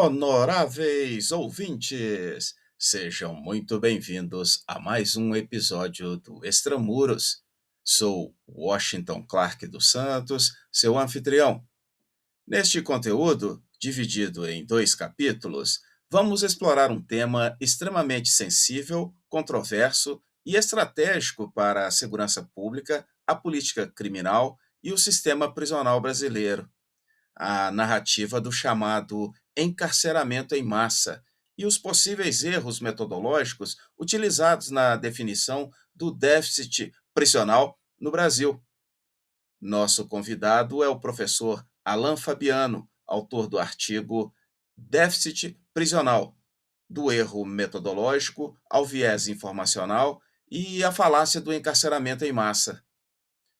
Honoráveis ouvintes, sejam muito bem-vindos a mais um episódio do Extramuros. Sou Washington Clark dos Santos, seu anfitrião. Neste conteúdo, dividido em 2 capítulos, vamos explorar um tema extremamente sensível, controverso e estratégico para a segurança pública, a política criminal e o sistema prisional brasileiro: a narrativa do chamado encarceramento em massa e os possíveis erros metodológicos utilizados na definição do déficit prisional no Brasil. Nosso convidado é o professor Alan Fabiano, autor do artigo Déficit Prisional, do erro metodológico ao viés informacional e a falácia do encarceramento em massa,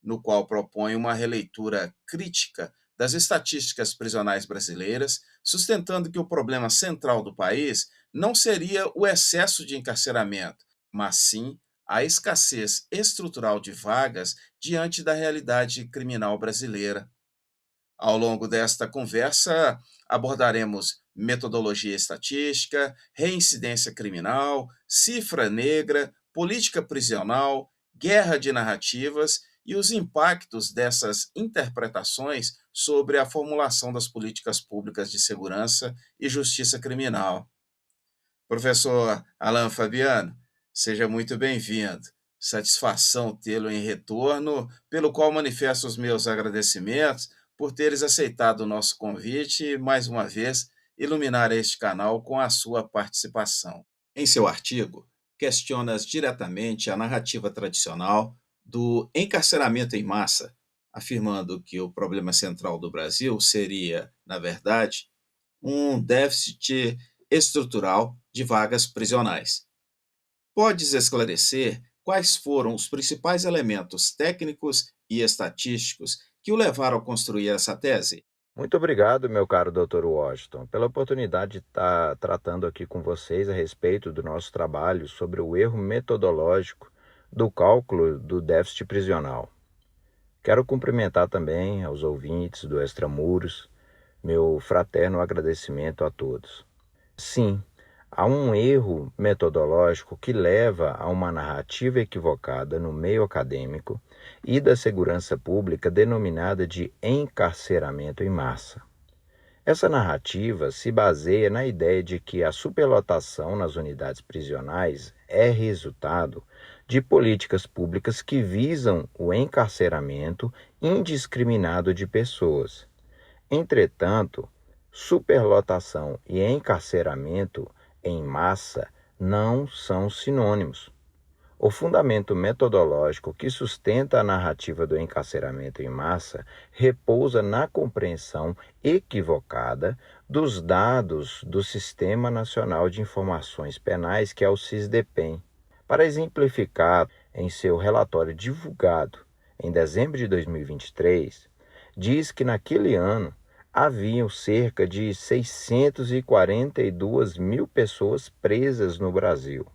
no qual propõe uma releitura crítica das estatísticas prisionais brasileiras, sustentando que o problema central do país não seria o excesso de encarceramento, mas sim a escassez estrutural de vagas diante da realidade criminal brasileira. Ao longo desta conversa, abordaremos metodologia estatística, reincidência criminal, cifra negra, política prisional, guerra de narrativas e os impactos dessas interpretações sobre a formulação das políticas públicas de segurança e justiça criminal. Professor Alan Fabiano, seja muito bem-vindo. Satisfação tê-lo em retorno, pelo qual manifesto os meus agradecimentos por teres aceitado o nosso convite e, mais uma vez, iluminar este canal com a sua participação. Em seu artigo, questionas diretamente a narrativa tradicional do encarceramento em massa, afirmando que o problema central do Brasil seria, na verdade, um déficit estrutural de vagas prisionais. Podes esclarecer quais foram os principais elementos técnicos e estatísticos que o levaram a construir essa tese? Muito obrigado, meu caro Dr. Washington, pela oportunidade de estar tratando aqui com vocês a respeito do nosso trabalho sobre o erro metodológico do cálculo do déficit prisional. Quero cumprimentar também aos ouvintes do Extramuros, meu fraterno agradecimento a todos. Sim, há um erro metodológico que leva a uma narrativa equivocada no meio acadêmico e da segurança pública denominada de encarceramento em massa. Essa narrativa se baseia na ideia de que a superlotação nas unidades prisionais é resultado de políticas públicas que visam o encarceramento indiscriminado de pessoas. Entretanto, superlotação e encarceramento em massa não são sinônimos. O fundamento metodológico que sustenta a narrativa do encarceramento em massa repousa na compreensão equivocada dos dados do Sistema Nacional de Informações Penais, que é o SIS-DEPEN. Para exemplificar, em seu relatório divulgado em dezembro de 2023, diz que naquele ano haviam cerca de 642 mil pessoas presas no Brasil.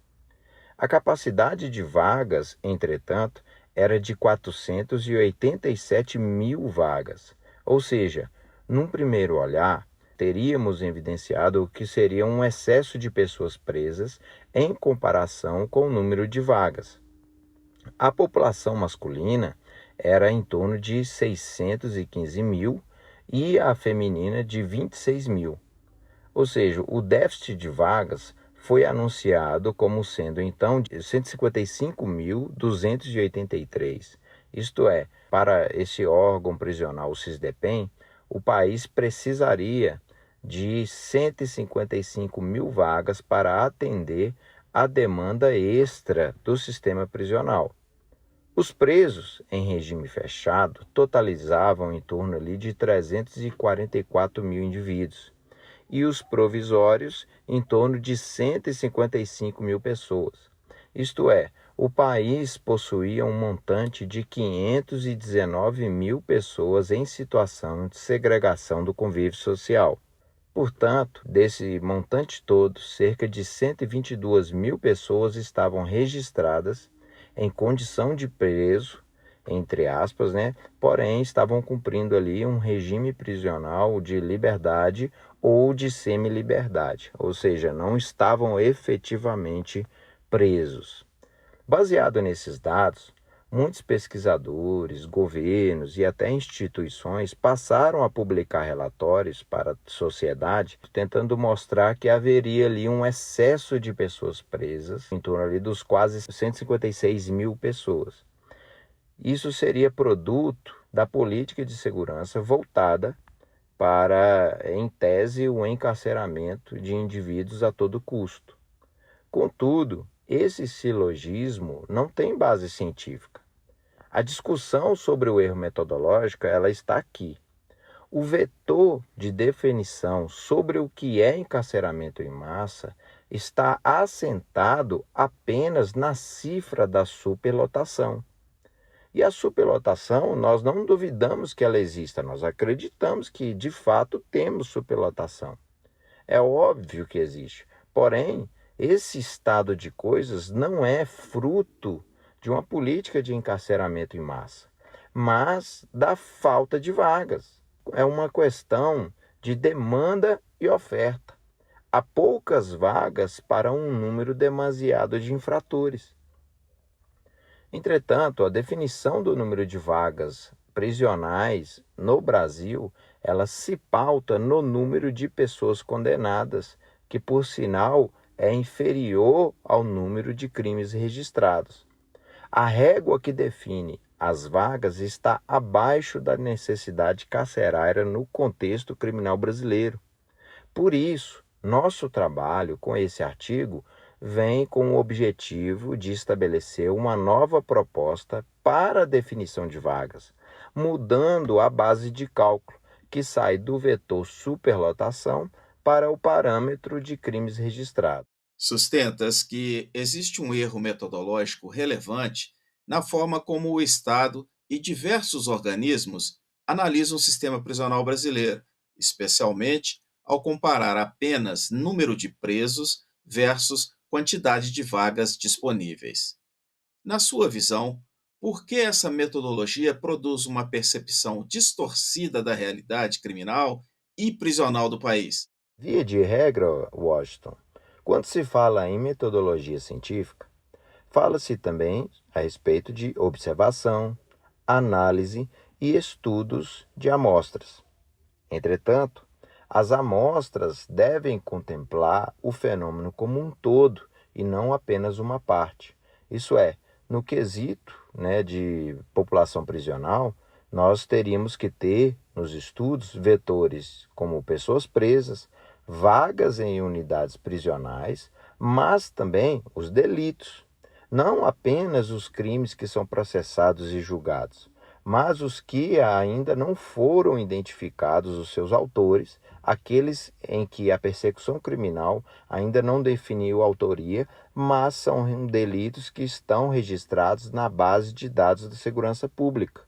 A capacidade de vagas, entretanto, era de 487 mil vagas, ou seja, num primeiro olhar, teríamos evidenciado o que seria um excesso de pessoas presas em comparação com o número de vagas. A população masculina era em torno de 615 mil e a feminina de 26 mil. Ou seja, o déficit de vagas foi anunciado como sendo então de 155.283. Isto é, para esse órgão prisional, o SIS-DEPEN, o país precisaria de 155 mil vagas para atender a demanda extra do sistema prisional. Os presos em regime fechado totalizavam em torno ali de 344 mil indivíduos e os provisórios em torno de 155 mil pessoas. Isto é, o país possuía um montante de 519 mil pessoas em situação de segregação do convívio social. Portanto, desse montante todo, cerca de 122 mil pessoas estavam registradas em condição de preso, entre aspas, porém estavam cumprindo ali um regime prisional de liberdade ou de semi-liberdade, ou seja, não estavam efetivamente presos. Baseado nesses dados, muitos pesquisadores, governos e até instituições passaram a publicar relatórios para a sociedade, tentando mostrar que haveria ali um excesso de pessoas presas, em torno ali dos quase 156 mil pessoas. Isso seria produto da política de segurança voltada para, em tese, o encarceramento de indivíduos a todo custo. Contudo, esse silogismo não tem base científica. A discussão sobre o erro metodológico, ela está aqui. O vetor de definição sobre o que é encarceramento em massa está assentado apenas na cifra da superlotação. E a superlotação, nós não duvidamos que ela exista, nós acreditamos que, de fato, temos superlotação. É óbvio que existe. Porém, esse estado de coisas não é fruto de uma política de encarceramento em massa, mas da falta de vagas. É uma questão de demanda e oferta. Há poucas vagas para um número demasiado de infratores. Entretanto, a definição do número de vagas prisionais no Brasil, ela se pauta no número de pessoas condenadas, que por sinal é inferior ao número de crimes registrados. A régua que define as vagas está abaixo da necessidade carcerária no contexto criminal brasileiro. Por isso, nosso trabalho com esse artigo vem com o objetivo de estabelecer uma nova proposta para a definição de vagas, mudando a base de cálculo, que sai do vetor superlotação para o parâmetro de crimes registrados. Sustentas que existe um erro metodológico relevante na forma como o Estado e diversos organismos analisam o sistema prisional brasileiro, especialmente ao comparar apenas número de presos versus quantidade de vagas disponíveis. Na sua visão, por que essa metodologia produz uma percepção distorcida da realidade criminal e prisional do país? Via de regra, Washington, quando se fala em metodologia científica, fala-se também a respeito de observação, análise e estudos de amostras. Entretanto, as amostras devem contemplar o fenômeno como um todo e não apenas uma parte. Isso é, no quesito de população prisional, nós teríamos que ter nos estudos vetores como pessoas presas, vagas em unidades prisionais, mas também os delitos. Não apenas os crimes que são processados e julgados, mas os que ainda não foram identificados os seus autores, aqueles em que a persecução criminal ainda não definiu a autoria, mas são delitos que estão registrados na base de dados da segurança pública.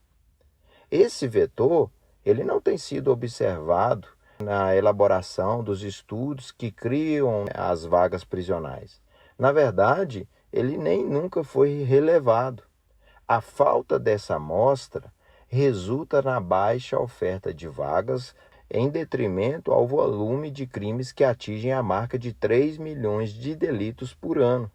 Esse vetor, ele não tem sido observado na elaboração dos estudos que criam as vagas prisionais. Na verdade, ele nem nunca foi relevado. A falta dessa amostra resulta na baixa oferta de vagas em detrimento ao volume de crimes que atingem a marca de 3 milhões de delitos por ano.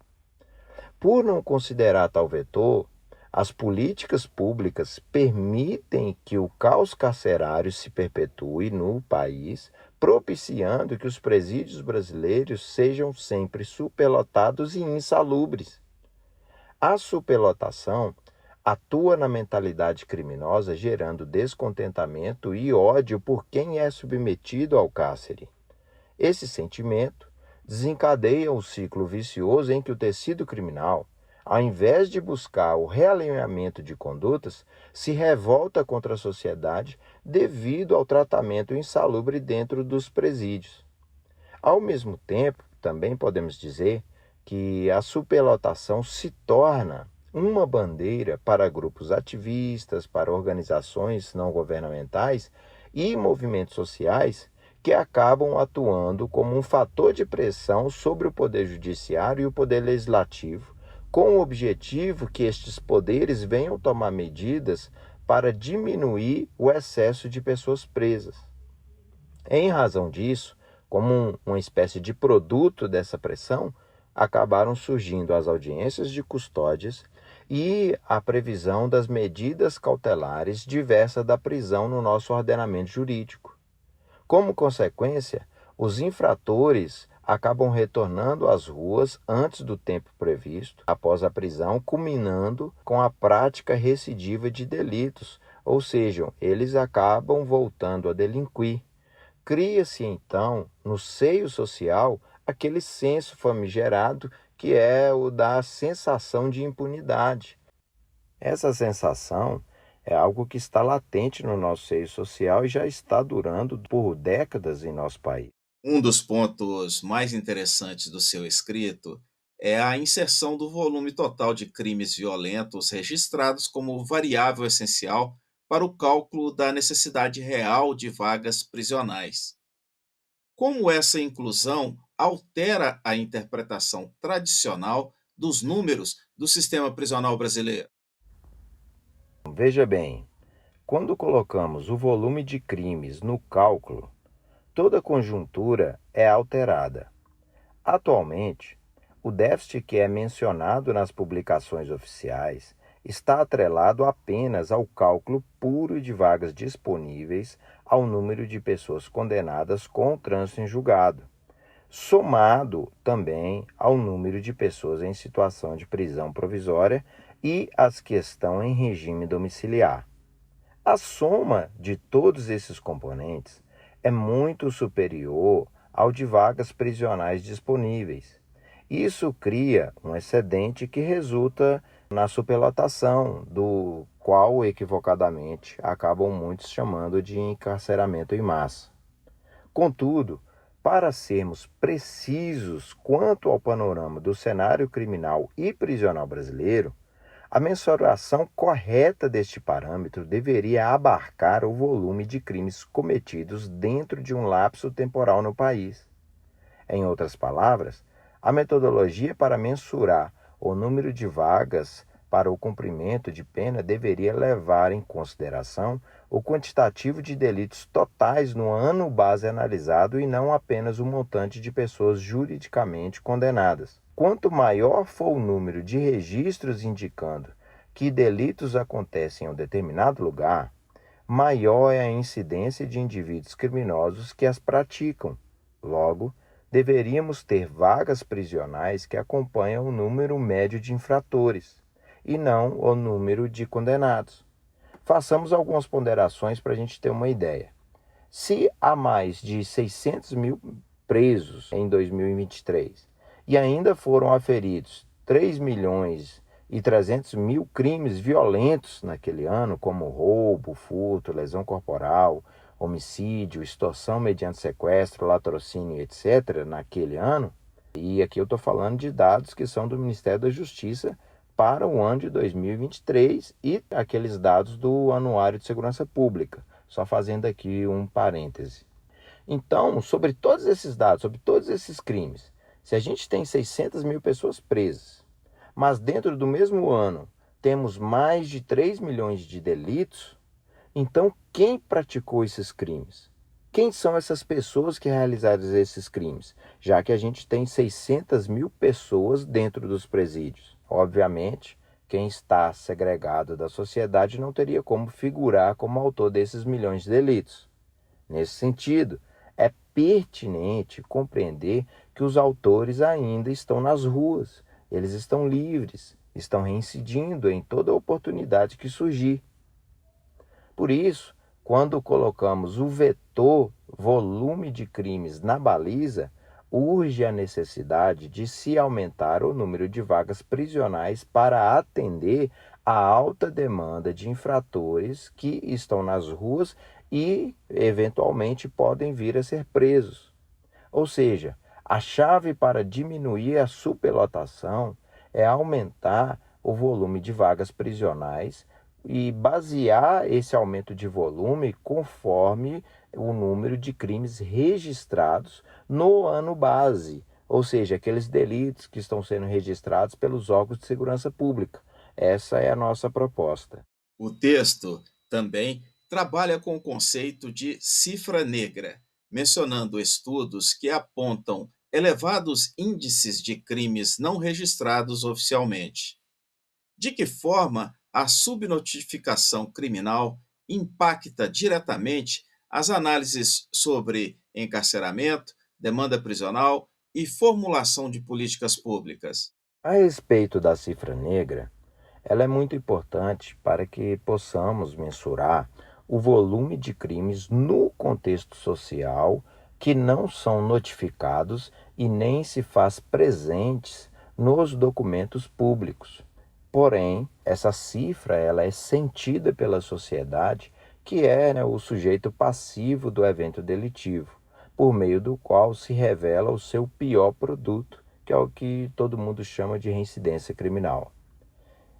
Por não considerar tal vetor, as políticas públicas permitem que o caos carcerário se perpetue no país, propiciando que os presídios brasileiros sejam sempre superlotados e insalubres. A superlotação atua na mentalidade criminosa, gerando descontentamento e ódio por quem é submetido ao cárcere. Esse sentimento desencadeia o ciclo vicioso em que o tecido criminal, ao invés de buscar o realinhamento de condutas, se revolta contra a sociedade devido ao tratamento insalubre dentro dos presídios. Ao mesmo tempo, também podemos dizer que a superlotação se torna uma bandeira para grupos ativistas, para organizações não governamentais e movimentos sociais que acabam atuando como um fator de pressão sobre o Poder Judiciário e o Poder Legislativo, com o objetivo que estes poderes venham tomar medidas para diminuir o excesso de pessoas presas. Em razão disso, Como uma espécie de produto dessa pressão, acabaram surgindo as audiências de custódias e a previsão das medidas cautelares diversas da prisão no nosso ordenamento jurídico. Como consequência, os infratores acabam retornando às ruas antes do tempo previsto, após a prisão, culminando com a prática recidiva de delitos, ou seja, eles acabam voltando a delinquir. Cria-se, então, no seio social, aquele senso famigerado que é o da sensação de impunidade. Essa sensação é algo que está latente no nosso seio social e já está durando por décadas em nosso país. Um dos pontos mais interessantes do seu escrito é a inserção do volume total de crimes violentos registrados como variável essencial para o cálculo da necessidade real de vagas prisionais. Como essa inclusão altera a interpretação tradicional dos números do sistema prisional brasileiro? Veja bem, quando colocamos o volume de crimes no cálculo, toda conjuntura é alterada. Atualmente, o déficit que é mencionado nas publicações oficiais está atrelado apenas ao cálculo puro de vagas disponíveis ao número de pessoas condenadas com o trânsito em julgado, somado também ao número de pessoas em situação de prisão provisória e as que estão em regime domiciliar. A soma de todos esses componentes é muito superior ao de vagas prisionais disponíveis. Isso cria um excedente que resulta na superlotação, do qual equivocadamente acabam muitos chamando de encarceramento em massa. Contudo, para sermos precisos quanto ao panorama do cenário criminal e prisional brasileiro, a mensuração correta deste parâmetro deveria abarcar o volume de crimes cometidos dentro de um lapso temporal no país. Em outras palavras, a metodologia para mensurar o número de vagas para o cumprimento de pena deveria levar em consideração o quantitativo de delitos totais no ano base analisado e não apenas o montante de pessoas juridicamente condenadas. Quanto maior for o número de registros indicando que delitos acontecem em um determinado lugar, maior é a incidência de indivíduos criminosos que as praticam. Logo, deveríamos ter vagas prisionais que acompanham o número médio de infratores, e não o número de condenados. Façamos algumas ponderações para a gente ter uma ideia. Se há mais de 600 mil presos em 2023 e ainda foram aferidos 3 milhões e 300 mil crimes violentos naquele ano, como roubo, furto, lesão corporal, homicídio, extorsão mediante sequestro, latrocínio, etc., naquele ano, e aqui eu estou falando de dados que são do Ministério da Justiça para o ano de 2023 e aqueles dados do Anuário de Segurança Pública, só fazendo aqui um parêntese. Então, sobre todos esses dados, sobre todos esses crimes, se a gente tem 600 mil pessoas presas, mas dentro do mesmo ano temos mais de 3 milhões de delitos, então quem praticou esses crimes? Quem são essas pessoas que realizaram esses crimes? Já que a gente tem 600 mil pessoas dentro dos presídios. Obviamente, quem está segregado da sociedade não teria como figurar como autor desses milhões de delitos. Nesse sentido, é pertinente compreender que os autores ainda estão nas ruas, eles estão livres, estão reincidindo em toda oportunidade que surgir. Por isso, quando colocamos o vetor volume de crimes na baliza, urge a necessidade de se aumentar o número de vagas prisionais para atender à alta demanda de infratores que estão nas ruas e, eventualmente, podem vir a ser presos. Ou seja, a chave para diminuir a superlotação é aumentar o volume de vagas prisionais e basear esse aumento de volume conforme o número de crimes registrados no ano base, ou seja, aqueles delitos que estão sendo registrados pelos órgãos de segurança pública. Essa é a nossa proposta. O texto também trabalha com o conceito de cifra negra, mencionando estudos que apontam elevados índices de crimes não registrados oficialmente. De que forma a subnotificação criminal impacta diretamente as análises sobre encarceramento, demanda prisional e formulação de políticas públicas? A respeito da cifra negra, ela é muito importante para que possamos mensurar o volume de crimes no contexto social que não são notificados e nem se faz presentes nos documentos públicos. Porém, essa cifra ela é sentida pela sociedade, que é, né, o sujeito passivo do evento delitivo, por meio do qual se revela o seu pior produto, que é o que todo mundo chama de reincidência criminal.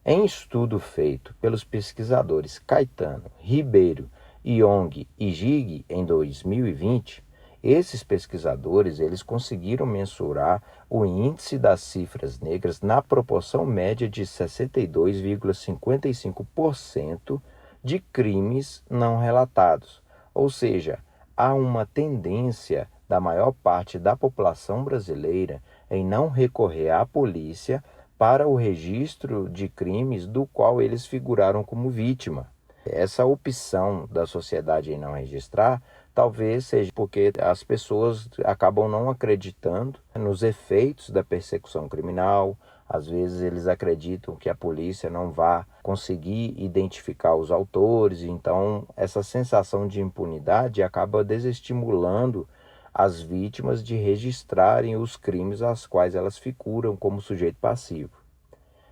Em estudo feito pelos pesquisadores Caetano, Ribeiro, Young e Gig em 2020, esses pesquisadores eles conseguiram mensurar o índice das cifras negras na proporção média de 62,55% de crimes não relatados. Ou seja, há uma tendência da maior parte da população brasileira em não recorrer à polícia para o registro de crimes do qual eles figuraram como vítima. Essa opção da sociedade em não registrar talvez seja porque as pessoas acabam não acreditando nos efeitos da persecução criminal. Às vezes eles acreditam que a polícia não vai conseguir identificar os autores, então essa sensação de impunidade acaba desestimulando as vítimas de registrarem os crimes aos quais elas figuram como sujeito passivo.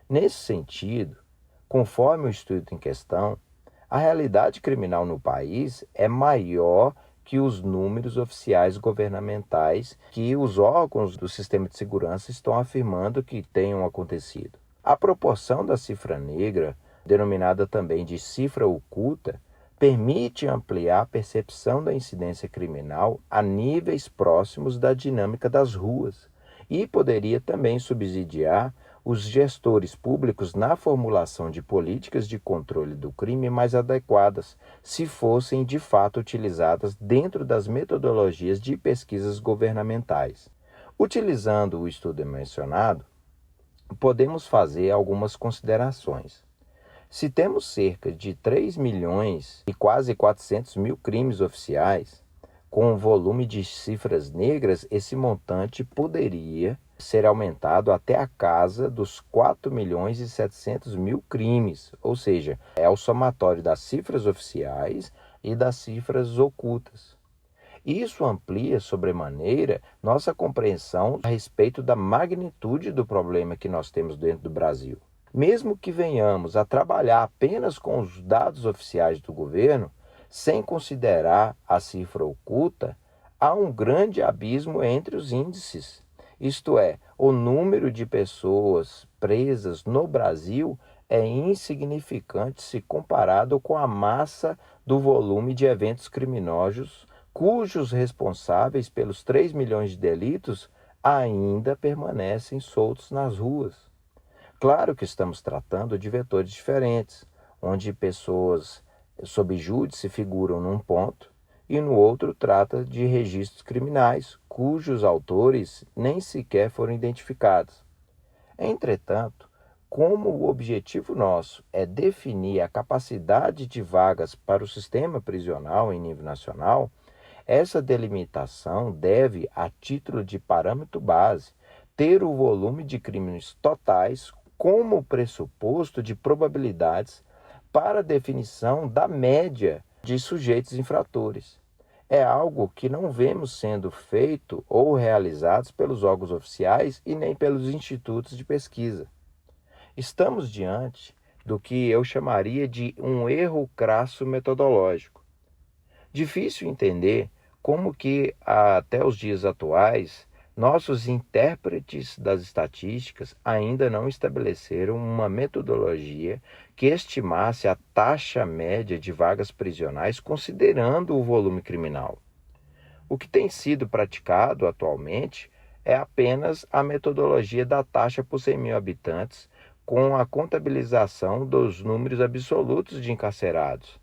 Nesse sentido, conforme o estudo em questão, a realidade criminal no país é maior que os números oficiais governamentais que os órgãos do sistema de segurança estão afirmando que tenham acontecido. A proporção da cifra negra, denominada também de cifra oculta, permite ampliar a percepção da incidência criminal a níveis próximos da dinâmica das ruas e poderia também subsidiar os gestores públicos na formulação de políticas de controle do crime mais adequadas, se fossem de fato utilizadas dentro das metodologias de pesquisas governamentais. Utilizando o estudo mencionado, podemos fazer algumas considerações. Se temos cerca de 3 milhões e quase 400 mil crimes oficiais, com um volume de cifras negras, esse montante poderia ser aumentado até a casa dos 4 milhões e 700 mil crimes, ou seja, é o somatório das cifras oficiais e das cifras ocultas. Isso amplia sobremaneira nossa compreensão a respeito da magnitude do problema que nós temos dentro do Brasil. Mesmo que venhamos a trabalhar apenas com os dados oficiais do governo, sem considerar a cifra oculta, há um grande abismo entre os índices. Isto é, o número de pessoas presas no Brasil é insignificante se comparado com a massa do volume de eventos criminosos, cujos responsáveis pelos 3 milhões de delitos ainda permanecem soltos nas ruas. Claro que estamos tratando de vetores diferentes, onde pessoas sob júdice figuram num ponto e no outro trata de registros criminais, cujos autores nem sequer foram identificados. Entretanto, como o objetivo nosso é definir a capacidade de vagas para o sistema prisional em nível nacional, essa delimitação deve, a título de parâmetro base, ter o volume de crimes totais como pressuposto de probabilidades para a definição da média de sujeitos infratores. É algo que não vemos sendo feito ou realizados pelos órgãos oficiais e nem pelos institutos de pesquisa. Estamos diante do que eu chamaria de um erro crasso metodológico. Difícil entender como que, até os dias atuais, nossos intérpretes das estatísticas ainda não estabeleceram uma metodologia que estimasse a taxa média de vagas prisionais considerando o volume criminal. O que tem sido praticado atualmente é apenas a metodologia da taxa por 100 mil habitantes, com a contabilização dos números absolutos de encarcerados.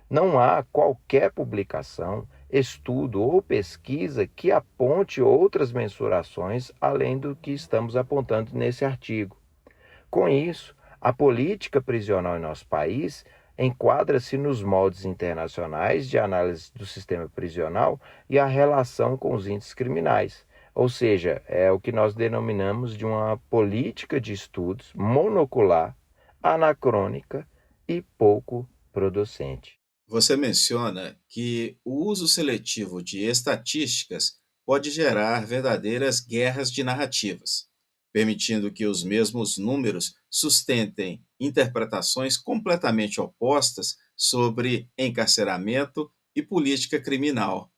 Não há qualquer publicação estudo ou pesquisa que aponte outras mensurações além do que estamos apontando nesse artigo. Com isso, a política prisional em nosso país enquadra-se nos moldes internacionais de análise do sistema prisional e a relação com os índices criminais. Ou seja, é o que nós denominamos de uma política de estudos monocular, anacrônica e pouco producente. Você menciona que o uso seletivo de estatísticas pode gerar verdadeiras guerras de narrativas, permitindo que os mesmos números sustentem interpretações completamente opostas sobre encarceramento e política criminal.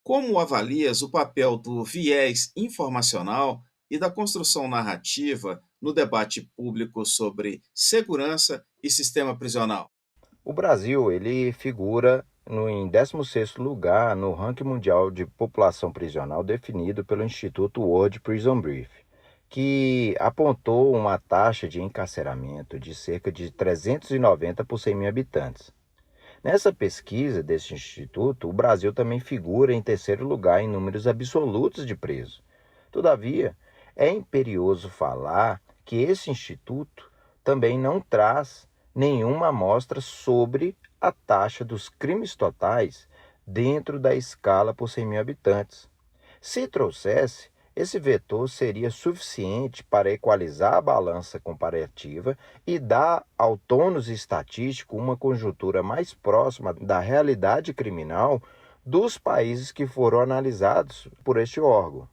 Como avalias o papel do viés informacional e da construção narrativa no debate público sobre segurança e sistema prisional? O Brasil, ele figura em 16º lugar no ranking mundial de população prisional definido pelo Instituto World Prison Brief, que apontou uma taxa de encarceramento de cerca de 390 por 100 mil habitantes. Nessa pesquisa desse instituto, o Brasil também figura em 3º lugar em números absolutos de presos. Todavia, é imperioso falar que esse instituto também não traz nenhuma amostra sobre a taxa dos crimes totais dentro da escala por 100 mil habitantes. Se trouxesse, esse vetor seria suficiente para equalizar a balança comparativa e dar ao tônus estatístico uma conjuntura mais próxima da realidade criminal dos países que foram analisados por este órgão.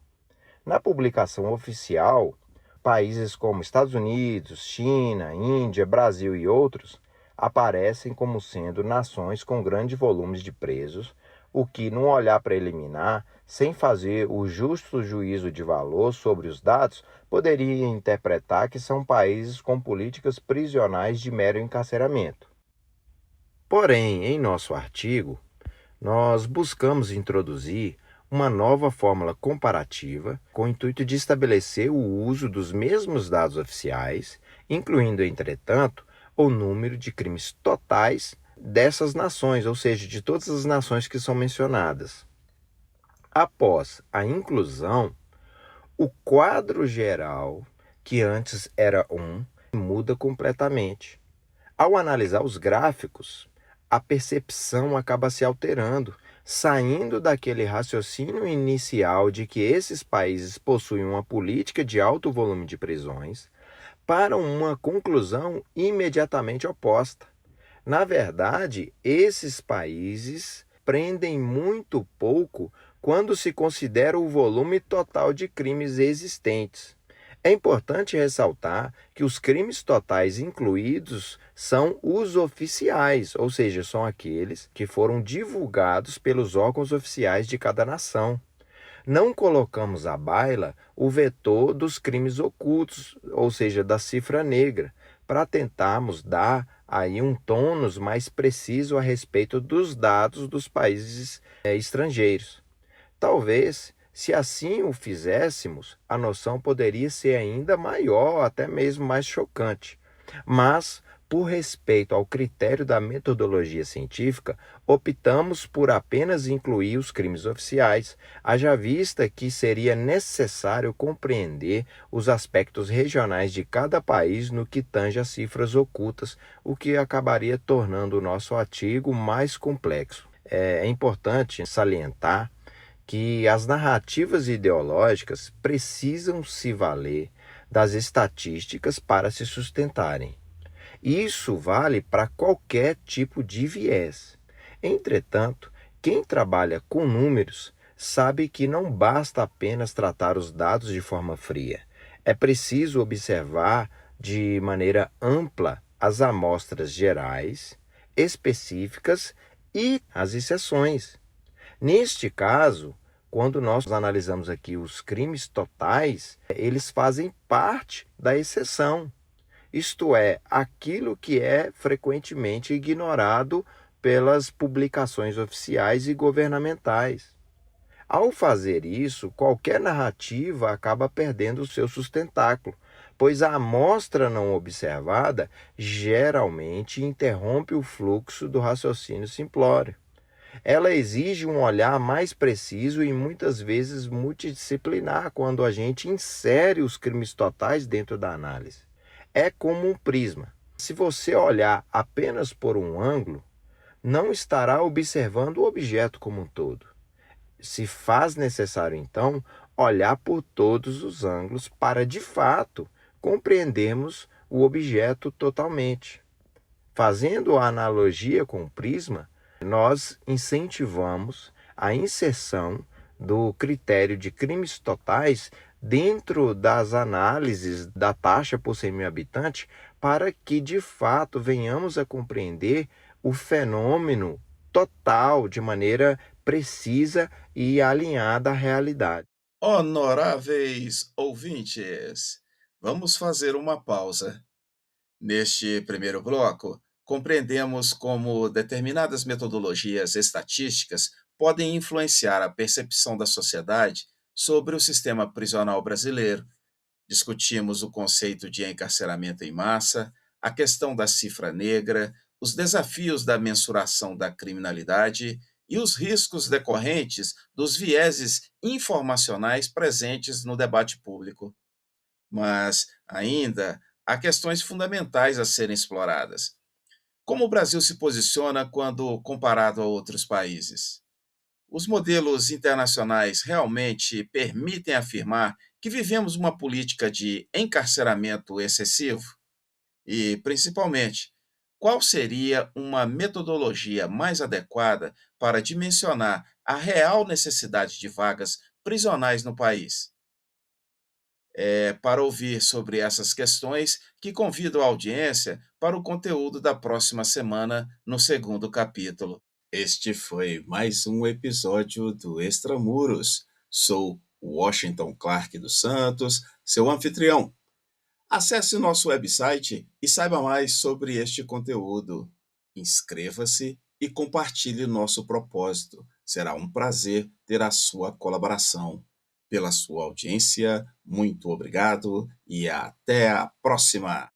Na publicação oficial, países como Estados Unidos, China, Índia, Brasil e outros aparecem como sendo nações com grandes volumes de presos, o que, num olhar preliminar, sem fazer o justo juízo de valor sobre os dados, poderia interpretar que são países com políticas prisionais de mero encarceramento. Porém, em nosso artigo, nós buscamos introduzir uma nova fórmula comparativa com o intuito de estabelecer o uso dos mesmos dados oficiais, incluindo, entretanto, o número de crimes totais dessas nações, ou seja, de todas as nações que são mencionadas. Após a inclusão, o quadro geral, que antes era muda completamente. Ao analisar os gráficos, a percepção acaba se alterando, saindo daquele raciocínio inicial de que esses países possuem uma política de alto volume de prisões, para uma conclusão imediatamente oposta. Na verdade, esses países prendem muito pouco quando se considera o volume total de crimes existentes. É importante ressaltar que os crimes totais incluídos são os oficiais, ou seja, são aqueles que foram divulgados pelos órgãos oficiais de cada nação. Não colocamos à baila o vetor dos crimes ocultos, ou seja, da cifra negra, para tentarmos dar aí um tônus mais preciso a respeito dos dados dos países estrangeiros. Talvez, se assim o fizéssemos, a noção poderia ser ainda maior, até mesmo mais chocante. Mas, por respeito ao critério da metodologia científica, optamos por apenas incluir os crimes oficiais, haja vista que seria necessário compreender os aspectos regionais de cada país no que tange às cifras ocultas, o que acabaria tornando o nosso artigo mais complexo. É importante salientar que as narrativas ideológicas precisam se valer das estatísticas para se sustentarem. Isso vale para qualquer tipo de viés. Entretanto, quem trabalha com números sabe que não basta apenas tratar os dados de forma fria. É preciso observar de maneira ampla as amostras gerais, específicas e as exceções. Neste caso, quando nós analisamos aqui os crimes totais, eles fazem parte da exceção. Isto é, aquilo que é frequentemente ignorado pelas publicações oficiais e governamentais. Ao fazer isso, qualquer narrativa acaba perdendo o seu sustentáculo, pois a amostra não observada geralmente interrompe o fluxo do raciocínio simplório. Ela exige um olhar mais preciso e muitas vezes multidisciplinar quando a gente insere os crimes totais dentro da análise. É como um prisma. Se você olhar apenas por um ângulo, não estará observando o objeto como um todo. Se faz necessário, então, olhar por todos os ângulos para, de fato, compreendermos o objeto totalmente. Fazendo a analogia com o prisma, nós incentivamos a inserção do critério de crimes totais dentro das análises da taxa por 100 mil habitantes para que, de fato, venhamos a compreender o fenômeno total de maneira precisa e alinhada à realidade. Honoráveis ouvintes, vamos fazer uma pausa. Neste primeiro bloco, compreendemos como determinadas metodologias estatísticas podem influenciar a percepção da sociedade sobre o sistema prisional brasileiro. Discutimos o conceito de encarceramento em massa, a questão da cifra negra, os desafios da mensuração da criminalidade e os riscos decorrentes dos vieses informacionais presentes no debate público. Mas, ainda, há questões fundamentais a serem exploradas. Como o Brasil se posiciona quando comparado a outros países? Os modelos internacionais realmente permitem afirmar que vivemos uma política de encarceramento excessivo? E, principalmente, qual seria uma metodologia mais adequada para dimensionar a real necessidade de vagas prisionais no país? Para ouvir sobre essas questões que convido a audiência para o conteúdo da próxima semana, no segundo capítulo. Este foi mais um episódio do Extramuros. Sou Washington Clark dos Santos, seu anfitrião. Acesse nosso website e saiba mais sobre este conteúdo. Inscreva-se e compartilhe nosso propósito. Será um prazer ter a sua colaboração. Pela sua audiência, muito obrigado e até a próxima!